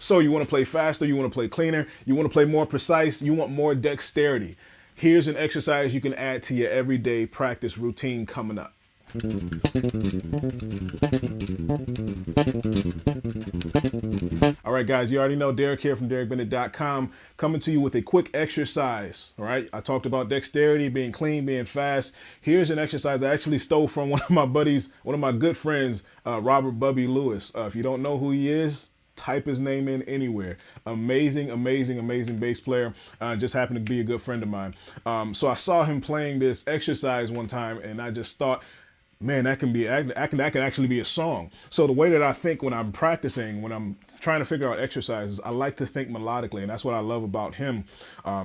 So you want to play faster, you want to play cleaner, you want to play more precise, you want more dexterity. Here's an exercise you can add to your everyday practice routine coming up. All right, guys, you already know Daric here from DaricBennett.com, coming to you with a quick exercise. All right, I talked about dexterity, being clean, being fast. Here's an exercise I actually stole from one of my buddies, one of my good friends, Robert Bubby Lewis. If you don't know who he is, type his name in anywhere. Amazing, amazing, amazing bass player. Just happened to be a good friend of mine. So I saw him playing this exercise one time, and I just thought, man, that can actually be a song. So the way that I think when I'm practicing, when I'm trying to figure out exercises, I like to think melodically, and that's what I love about him.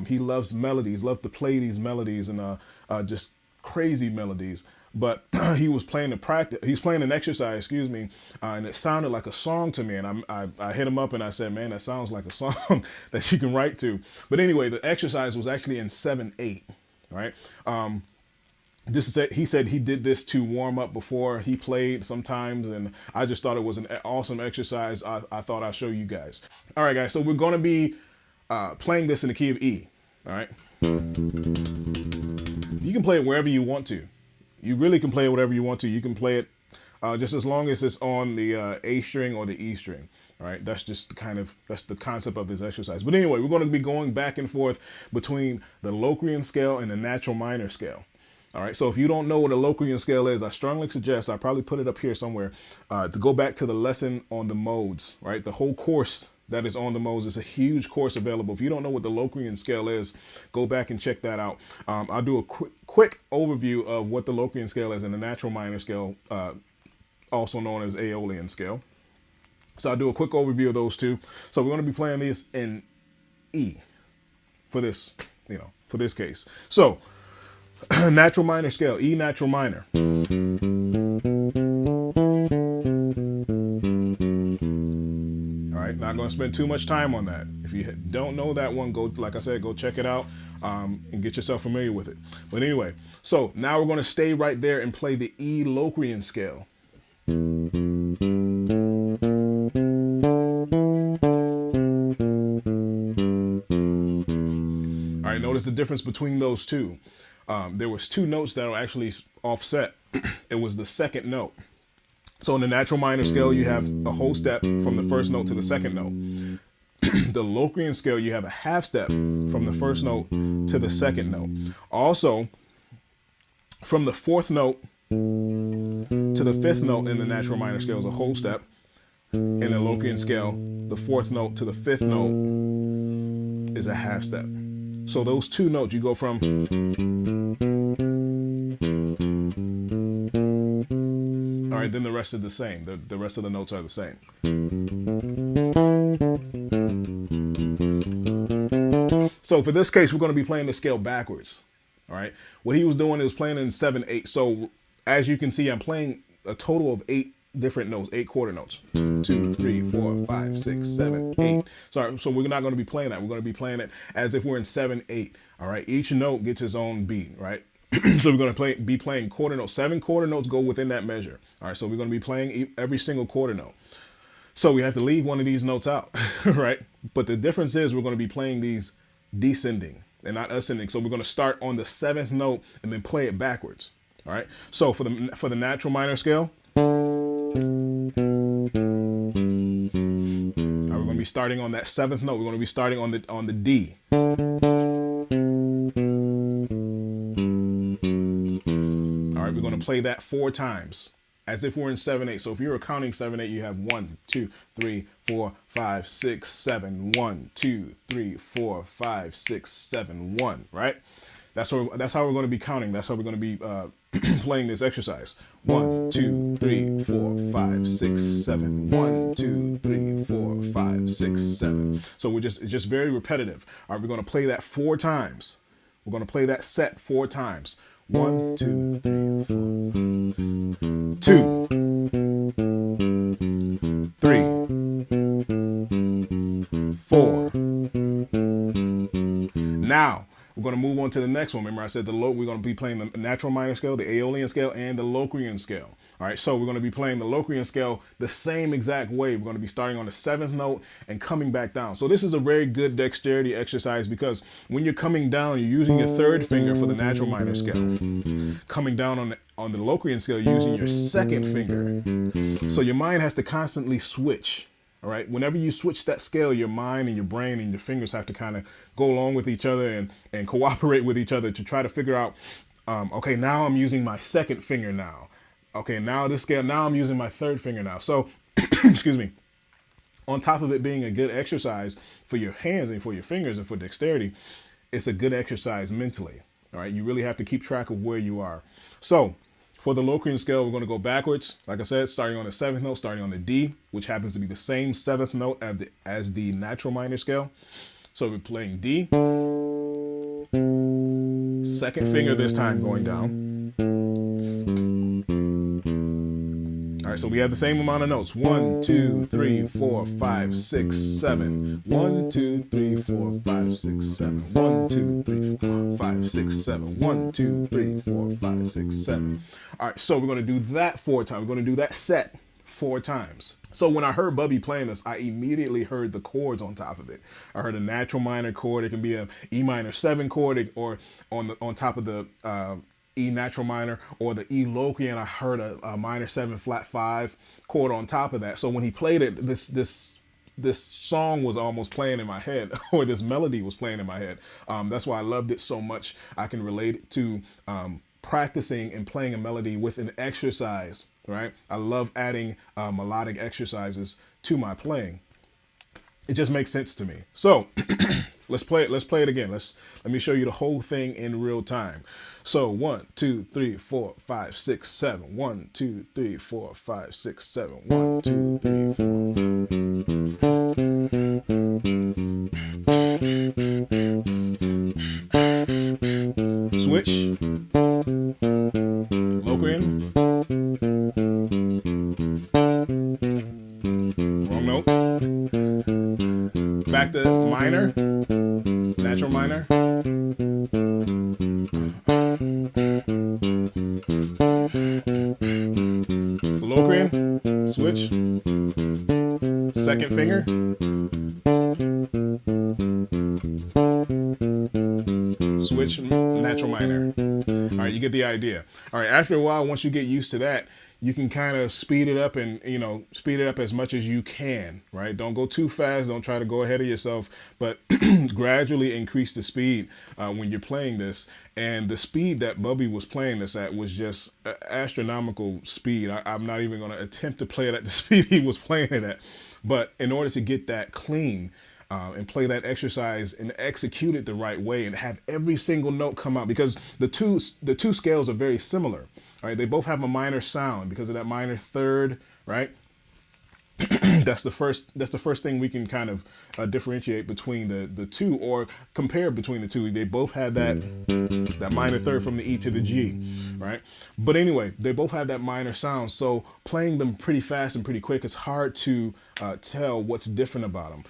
He loves melodies, loves to play these melodies, and just crazy melodies. But he was playing he's playing an exercise, excuse me, and it sounded like a song to me. And I hit him up and I said, man, that sounds like a song that you can write to. But anyway, the exercise was actually in 7/8, right? He said he did this to warm up before he played sometimes, and I just thought it was an awesome exercise. I thought I'd show you guys. All right, guys, so we're going to be playing this in the key of E, all right? You can play it wherever you want to. You really can play it whatever you want to. You can play it just as long as it's on the A string or the E string. All right, that's just that's the concept of this exercise. But anyway, we're going to be going back and forth between the Locrian scale and the natural minor scale. All right, so if you don't know what a Locrian scale is, I strongly suggest, I probably put it up here somewhere, to go back to the lesson on the modes, right? The whole course that is on the modes is a huge course available. If you don't know what the Locrian scale is, go back and check that out. I'll do a quick overview of what the Locrian scale is and the natural minor scale, also known as Aeolian scale. So I'll do a quick overview of those two. So we're going to be playing these in E for this, for this case. So natural minor scale, E natural minor. All right, not going to spend too much time on that. If you don't know that one, go, like I said, go check it out and get yourself familiar with it. But anyway, so now we're going to stay right there and play the E Locrian scale. All right, notice the difference between those two. There was two notes that were actually offset. It was the second note. So in the natural minor scale, you have a whole step from the first note to the second note. The Locrian scale, you have a half step from the first note to the second note. Also, from the fourth note to the fifth note in the natural minor scale is a whole step. In the Locrian scale, the fourth note to the fifth note is a half step. So those two notes, you go from, all right, then the rest are the same. The rest of the notes are the same. So for this case, we're going to be playing the scale backwards. All right. What he was doing is playing in 7/8. So as you can see, I'm playing a total of 8 different notes, 8 quarter notes. 2, 3, 4, 5, 6, 7, 8. Sorry, so we're not going to be playing that. We're going to be playing it as if we're in 7/8. All right. Each note gets its own beat, right? So we're going to be playing quarter notes. 7 quarter notes go within that measure. All right. So we're going to be playing every single quarter note. So we have to leave one of these notes out, right? But the difference is we're going to be playing these descending and not ascending. So we're going to start on the 7th note and then play it backwards. All right. So for the natural minor scale, all right, we're going to be starting on that 7th note. We're going to be starting on the D. All right, we're going to play that 4 times as if we're in 7/8. So if you're counting 7/8, you have 1, 2, 3, 4, 5, 6, 7, 1, 2, 3, 4, 5, 6, 7, 1, right? That's how we're going to be counting. That's how we're going to be playing this exercise. 1, 2, 3, 4, 5, 6, 7. 1, 2, 3, 4, 5, 6, 7. So it's just very repetitive. All right, we're going to play that 4 times. We're going to play that set 4 times. 1, 2, 3, 4. 2, 3, 4. Now we're going to move on to the next one. Remember, I said we're going to be playing the natural minor scale, the Aeolian scale, and the Locrian scale. All right, so we're going to be playing the Locrian scale the same exact way. We're going to be starting on the 7th note and coming back down. So this is a very good dexterity exercise because when you're coming down, you're using your 3rd finger for the natural minor scale. Coming down on the Locrian scale, you're using your 2nd finger. So your mind has to constantly switch. All right, whenever you switch that scale, your mind and your brain and your fingers have to kind of go along with each other and cooperate with each other to try to figure out, okay, now I'm using my 2nd finger now. Okay, now this scale, now I'm using my 3rd finger now. So, excuse me, on top of it being a good exercise for your hands and for your fingers and for dexterity, it's a good exercise mentally. All right, you really have to keep track of where you are. So for the Locrian scale, we're going to go backwards. Like I said, starting on the 7th note, starting on the D, which happens to be the same 7th note as the natural minor scale. So we're playing D. 2nd finger this time going down. All right, so we have the same amount of notes. 1, 2, 3, 4, 5, 6, 7. 1, 2, 3, 4, 5, 6, 7. 1, 2, 3, 4, 5, 6, 7. 1, 2, 3, 4, 5, 6, 7. All right, so we're going to do that 4 times. We're going to do that set 4 times. So when I heard Bubby playing this, I immediately heard the chords on top of it. I heard a natural minor chord. It can be a E minor 7 chord, or on top of the E natural minor, or the E Locrian. I heard a minor 7 flat 5 chord on top of that. So when he played it, this song was almost playing in my head, or this melody was playing in my head. That's why I loved it so much. I can relate it to practicing and playing a melody with an exercise, right? I love adding melodic exercises to my playing. It just makes sense to me. So let's play it again. Let me show you the whole thing in real time. So 1, 2, 3, 4, 5, 6, 7. 1, 2, 3, 4, 5, 6, 7. 1, 2, 3, 4. Switch. Locrian. Wrong note. Back to minor. Natural minor. Locrian. Switch. 2nd finger. Switch. Natural minor. All right, you get the idea. All right, after a while, once you get used to that, you can kind of speed it up and, speed it up as much as you can, right? Don't go too fast. Don't try to go ahead of yourself, but gradually increase the speed when you're playing this. And the speed that Bubby was playing this at was just astronomical speed. I'm not even going to attempt to play it at the speed he was playing it at. But in order to get that clean, and play that exercise and execute it the right way and have every single note come out, because the two scales are very similar. All right, they both have a minor sound because of that minor 3rd, right? That's the first thing we can kind of differentiate between the two, or compare between the two. They both have that minor 3rd from the E to the G, right? But anyway, they both have that minor sound. So playing them pretty fast and pretty quick, it's hard to tell what's different about them.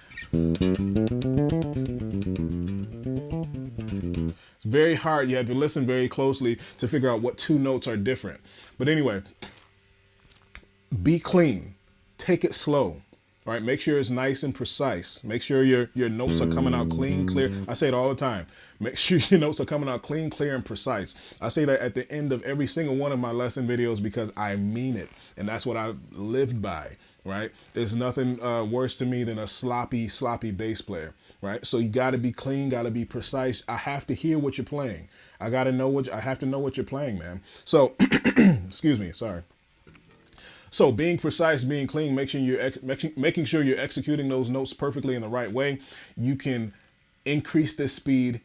It's very hard. You have to listen very closely to figure out what 2 notes are different. But anyway, be clean. Take it slow. All right, make sure it's nice and precise. Make sure your notes are coming out clean, clear. I say it all the time. Make sure your notes are coming out clean, clear, and precise. I say that at the end of every single one of my lesson videos because I mean it. And that's what I've lived by, right? There's nothing worse to me than a sloppy bass player, right? So you got to be clean, got to be precise. I have to hear what you're playing. I have to know what you're playing, man. So, excuse me, sorry. So being precise, being clean, making sure you're executing those notes perfectly in the right way, you can increase the speed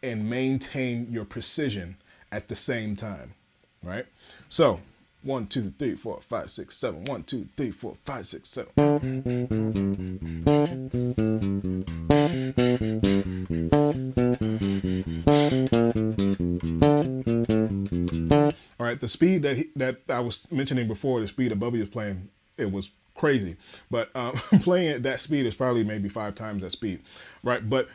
and maintain your precision at the same time, right? So 1, 2, 3, 4, 5, 6, 7. 1, 2, 3, 4, 5, 6, 7. All right, the speed that I was mentioning before, the speed that Bubby was playing, it was crazy. But playing at that speed is probably maybe 5 times that speed, right? But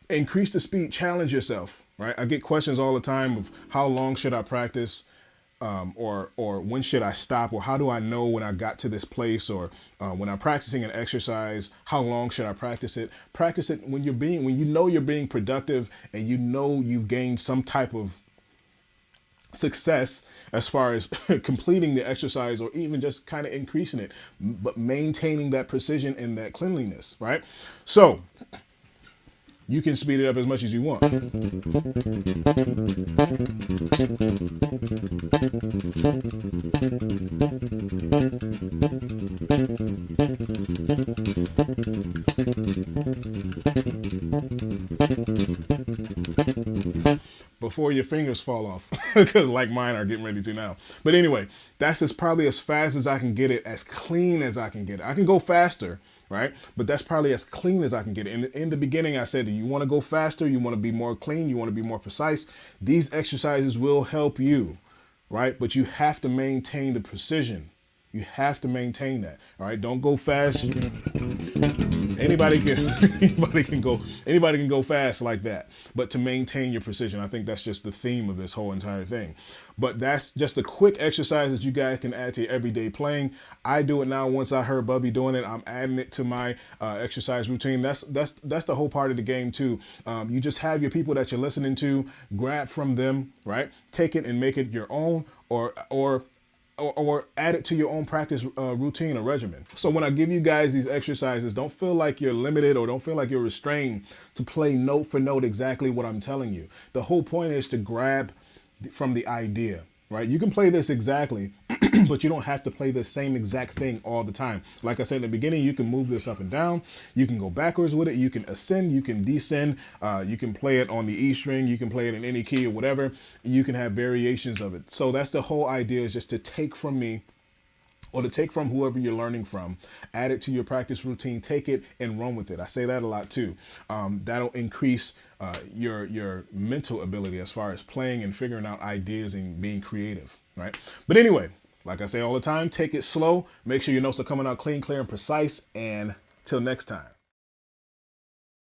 increase the speed, challenge yourself, right? I get questions all the time of how long should I practice? or when should I stop, or how do I know when I got to this place, or when I'm practicing an exercise, how long should I practice it? Practice it when you know you're being productive, and you know you've gained some type of success as far as completing the exercise, or even just kind of increasing it, but maintaining that precision and that cleanliness, right? So you can speed it up as much as you want. Before your fingers fall off, because like mine are getting ready to now. But anyway, that's probably as fast as I can get it, as clean as I can get it. I can go faster, right? But that's probably as clean as I can get it. In the beginning, I said, you want to go faster, you want to be more clean, you want to be more precise. These exercises will help you, right? But you have to maintain the precision. You have to maintain that. All right. Don't go fast. Anybody can go fast like that. But to maintain your precision, I think that's just the theme of this whole entire thing. But that's just a quick exercise that you guys can add to your everyday playing. I do it now. Once I heard Bubby doing it, I'm adding it to my exercise routine. That's the whole part of the game too. You just have your people that you're listening to, grab from them, right? Take it and make it your own, or add it to your own practice routine or regimen. So when I give you guys these exercises, don't feel like you're limited, or don't feel like you're restrained to play note for note exactly what I'm telling you. The whole point is to grab from the idea, right? You can play this exactly, but you don't have to play the same exact thing all the time. Like I said in the beginning, you can move this up and down. You can go backwards with it. You can ascend. You can descend. You can play it on the E string. You can play it in any key or whatever. You can have variations of it. So that's the whole idea, is just to take from me, or to take from whoever you're learning from, add it to your practice routine, take it and run with it. I say that a lot too. That'll increase your mental ability as far as playing and figuring out ideas and being creative, right? But anyway, like I say all the time, take it slow. Make sure your notes are coming out clean, clear, and precise. And till next time.